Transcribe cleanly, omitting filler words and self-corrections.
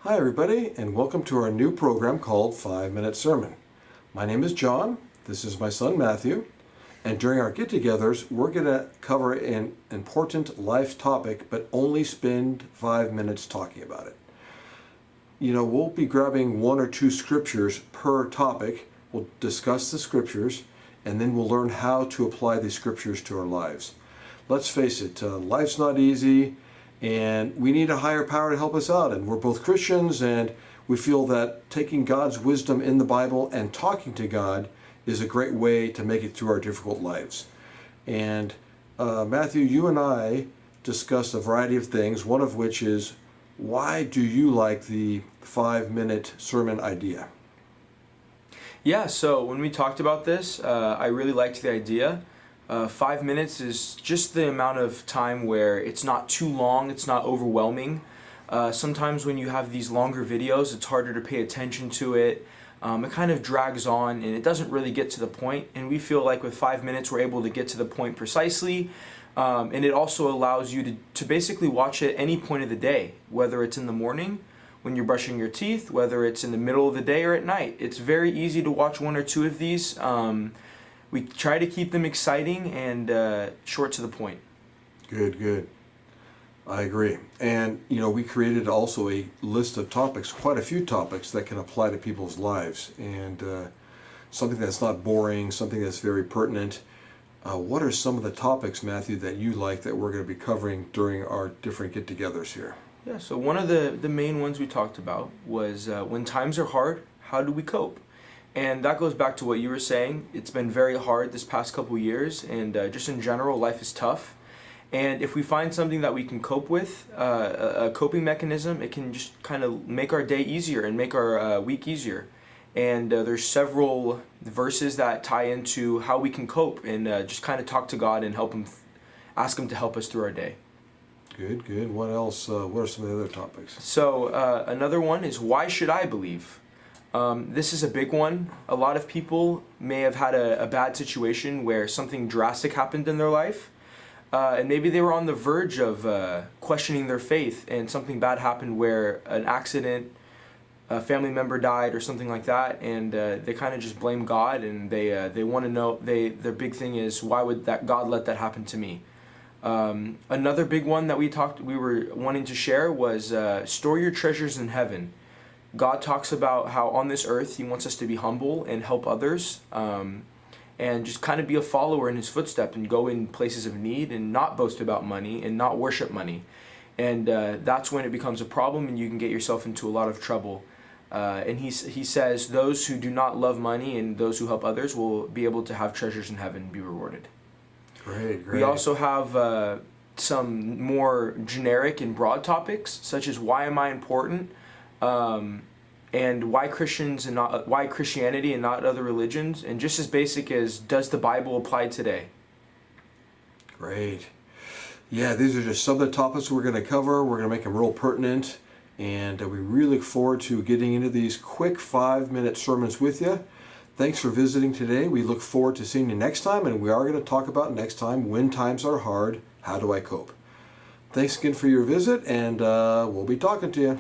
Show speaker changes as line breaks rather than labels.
Hi everybody, and welcome to our new program called 5-Minute Sermon. My name is John, this is my son Matthew, and during our get-togethers we're going to cover an important life topic but only spend 5 minutes talking about it. We'll be grabbing one or two scriptures per topic, we'll discuss the scriptures, and then we'll learn how to apply these scriptures to our lives. Let's face it, life's not easy, and we need a higher power to help us out. And we're both Christians, and we feel that taking God's wisdom in the Bible and talking to God is a great way to make it through our difficult lives. And Matthew, you and I discussed a variety of things, one of which is, why do you like the 5-minute sermon idea?
Yeah, so when we talked about this, I really liked the idea. 5 minutes is just the amount of time where it's not too long, it's not overwhelming. Sometimes when you have these longer videos, it's harder to pay attention to it. It kind of drags on and it doesn't really get to the point. And we feel like with 5 minutes, we're able to get to the point precisely. And it also allows you to basically watch it any point of the day, whether it's in the morning, when you're brushing your teeth, whether it's in the middle of the day or at night. It's very easy to watch one or two of these. We try to keep them exciting and short to the point.
Good. I agree. And, we created also a list of topics, quite a few topics that can apply to people's lives. And something that's not boring, something that's very pertinent. What are some of the topics, Matthew, that you like that we're going to be covering during our different get-togethers here?
Yeah, so one of the main ones we talked about was when times are hard, how do we cope? And that goes back to what you were saying. It's been very hard this past couple years, and just in general, life is tough. And if we find something that we can cope with, a coping mechanism, it can just kind of make our day easier and make our week easier. And there's several verses that tie into how we can cope and just kind of talk to God and ask Him to help us through our day.
Good. What else? What are some of the other topics?
So another one is, why should I believe? This is a big one. A lot of people may have had a bad situation where something drastic happened in their life, and maybe they were on the verge of questioning their faith, and something bad happened where an accident, a family member died or something like that, and they kind of just blame God, and they want to know, their big thing is, why would God let that happen to me? Another big one that we were wanting to share was store your treasures in heaven. God talks about how on this earth He wants us to be humble and help others, and just kind of be a follower in His footsteps and go in places of need and not boast about money and not worship money. And that's when it becomes a problem and you can get yourself into a lot of trouble. And he says those who do not love money and those who help others will be able to have treasures in heaven and be rewarded.
Great.
We also have some more generic and broad topics, such as why am I important? And why Christianity and not other religions, and just as basic as, does the Bible apply today?
Great. Yeah, these are just some of the topics we're going to cover. We're going to make them real pertinent, and we really look forward to getting into these quick 5-minute sermons with you. Thanks for visiting today. We look forward to seeing you next time, and we are going to talk about next time, when times are hard, how do I cope? Thanks again for your visit, and we'll be talking to you.